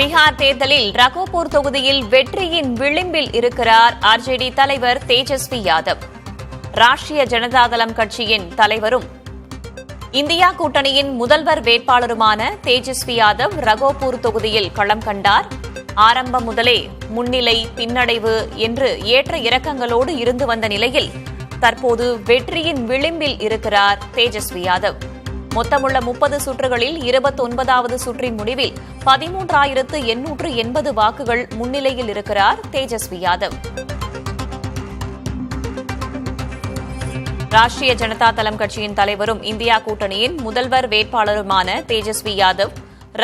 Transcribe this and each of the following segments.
பீகார் தேர்தலில் ரகோபூர் தொகுதியில் வெற்றியின் விளிம்பில் இருக்கிறார் ஆர்ஜேடி தலைவர் தேஜஸ்வி யாதவ். ராஷ்டிரிய ஜனதாதளம் கட்சியின் தலைவரும் இந்தியா கூட்டணியின் முதல்வர் வேட்பாளருமான தேஜஸ்வி யாதவ் ரகோபூர் தொகுதியில் களம் கண்டார். ஆரம்பம் முதலே முன்னிலை பின்னடைவு என்று ஏற்ற இறக்கங்களோடு இருந்து வந்த நிலையில் தற்போது வெற்றியின் விளிம்பில் இருக்கிறார் தேஜஸ்வி யாதவ். மொத்தமுள்ள 30 சுற்றுகளில் 29வது சுற்றின் முடிவில் 13,880 வாக்குகள் முன்னிலையில் இருக்கிறார் தேஜஸ்வி யாதவ். ராஷ்டிரிய ஜனதாதளம் கட்சியின் தலைவரும் இந்தியா கூட்டணியின் முதல்வர் வேட்பாளருமான தேஜஸ்வி யாதவ்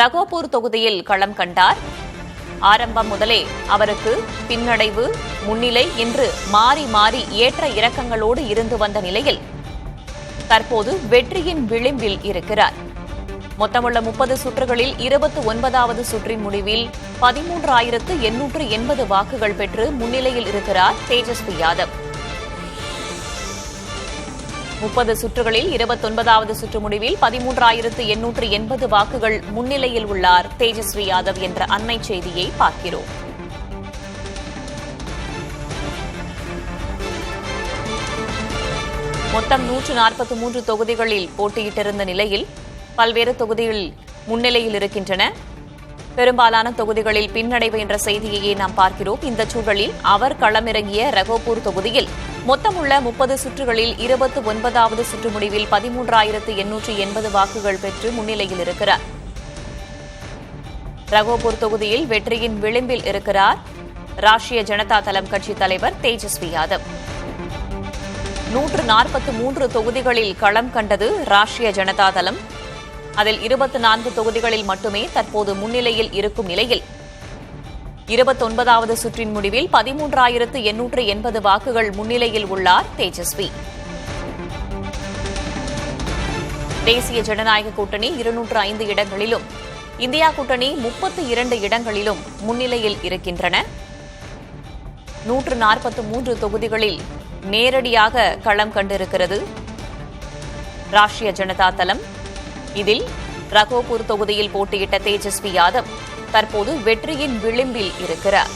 ரகோபூர் தொகுதியில் களம் கண்டார். ஆரம்பம் முதலே அவருக்கு பின்னடைவு முன்னிலை என்று மாறி மாறி ஏற்ற இறக்கங்களோடு இருந்து வந்த நிலையில் தற்போது வெற்றியின் விளிம்பில் இருக்கிறார். மொத்தமுள்ள 30 சுற்றுகளில் 29வது சுற்றின் முடிவில் 13,880 வாக்குகள் பெற்று முன்னிலையில் இருக்கிறார் தேஜஸ்வி யாதவ். 30 சுற்றுகளில் 29வது சுற்று முடிவில் 13,880 வாக்குகள் முன்னிலையில் உள்ளார் தேஜஸ்வி யாதவ் என்ற அண்மை செய்தியை பார்க்கிறோம். மொத்தம் 143 தொகுதிகளில் போட்டியிட்டிருந்த நிலையில் பல்வேறு தொகுதிகளில் முன்னிலையில் இருக்கின்றன. பெரும்பாலான தொகுதிகளில் பின்னடைவு என்ற செய்தியையே நாம் பார்க்கிறோம். இந்த சூழலில் அவர் களமிறங்கிய ரகோபூர் தொகுதியில் மொத்தமுள்ள 30 சுற்றுகளில் 29வது சுற்று முடிவில் 13,880 வாக்குகள் பெற்று முன்னிலையில் இருக்கிறார். ரகோபூர் தொகுதியில் வெற்றியின் விளிம்பில் இருக்கிறார் ராஷ்டிரிய ஜனதாதளம் கட்சி தலைவர் தேஜஸ்வி யாதவ். 143 தொகுதிகளில் களம் கண்டது ராஷ்டிரிய ஜனதாதளம். அதில் 24 தொகுதிகளில் மட்டுமே தற்போது முன்னிலையில் இருக்கும் நிலையில் 29வது சுற்றின் முடிவில் 13,880 வாக்குகள் முன்னிலையில் உள்ளார் தேஜஸ்வி. தேசிய ஜனநாயக கூட்டணி 205 இடங்களிலும் இந்தியா கூட்டணி 32 இடங்களிலும் முன்னிலையில் இருக்கின்றன. 143 தொகுதிகளில் நேரடியாக களம் கண்டிருக்கிறது ராஷ்டிரிய ஜனதாதளம். இதில் ரகோபூர் தொகுதியில் போட்டியிட்ட தேஜஸ்வி யாதவ் தற்போது வெற்றியின் விளிம்பில் இருக்கிறார்.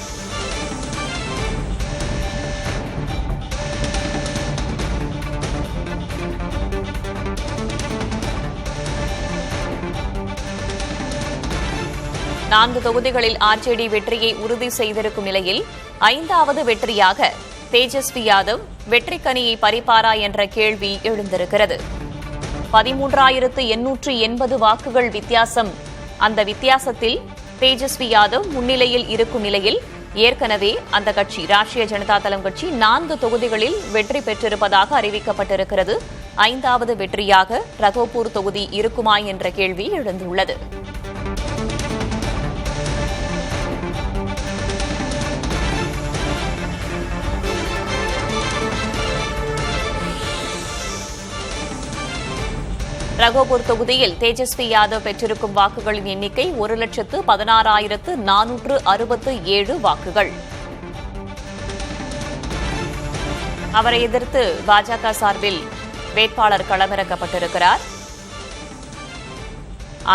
நான்கு தொகுதிகளில் ஆர்ஜேடி வெற்றியை உறுதி செய்திருக்கும் நிலையில் 5வது வெற்றியாக தேஜஸ்வி யாதவ் வெற்றிக்கனியை பறிப்பாரா என்ற கேள்வி எழுந்திருக்கிறது. 13,880 வாக்குகள் வித்தியாசம். அந்த வித்தியாசத்தில் தேஜஸ்வி யாதவ் முன்னிலையில் இருக்கும் நிலையில் ஏற்கனவே அந்த கட்சி ராஷ்டிரிய ஜனதாதளம் கட்சி 4 தொகுதிகளில் வெற்றி பெற்றிருப்பதாக அறிவிக்கப்பட்டிருக்கிறது. 5வது வெற்றியாக ரகோபூர் தொகுதி இருக்குமா என்ற கேள்வி எழுந்துள்ளது. ரகோபூர் தொகுதியில் தேஜஸ்வி யாதவ் பெற்றிருக்கும் வாக்குகளின் எண்ணிக்கை 1,16,467 வாக்குகள். அவரை எதிர்த்து பாஜக சார்பில் வேட்பாளர் களமிறக்கப்பட்டிருக்கிறார்.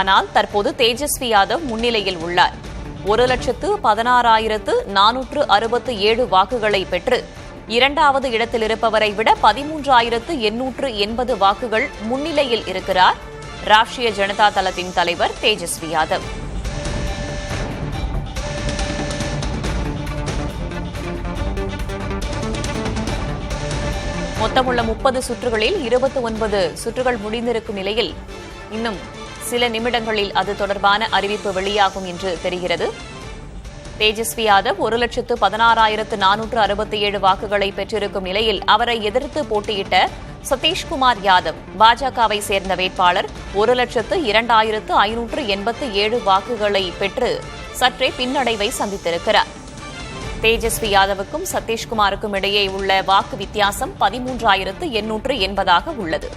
ஆனால் தற்போது தேஜஸ்வி யாதவ் முன்னிலையில் உள்ளார். 1,16,467 வாக்குகளை பெற்று 2வது இடத்தில் இருப்பவரை விட 13,880 வாக்குகள் முன்னிலையில் இருக்கிறார் ராஷ்டிரிய ஜனதாதளத்தின் தலைவர் தேஜஸ்வி யாதவ். மொத்தமுள்ள 30 சுற்றுகளில் 29 சுற்றுகள் முடிந்திருக்கும் நிலையில் இன்னும் சில நிமிடங்களில் அது தொடர்பான அறிவிப்பு வெளியாகும் என்று தெரிகிறது. தேஜஸ்வி யாதவ் 1,16,467 வாக்குகளை பெற்றிருக்கும் நிலையில் அவரை எதிர்த்து போட்டியிட்ட சதீஷ்குமார் யாதவ் பாஜகவை சேர்ந்த வேட்பாளர் 1,02,587 வாக்குகளை பெற்று சற்றே பின்னடைவை சந்தித்திருக்கிறார். தேஜஸ்வி யாதவுக்கும் சதீஷ்குமாருக்கும் இடையே உள்ள வாக்கு வித்தியாசம் 13,880 உள்ளது.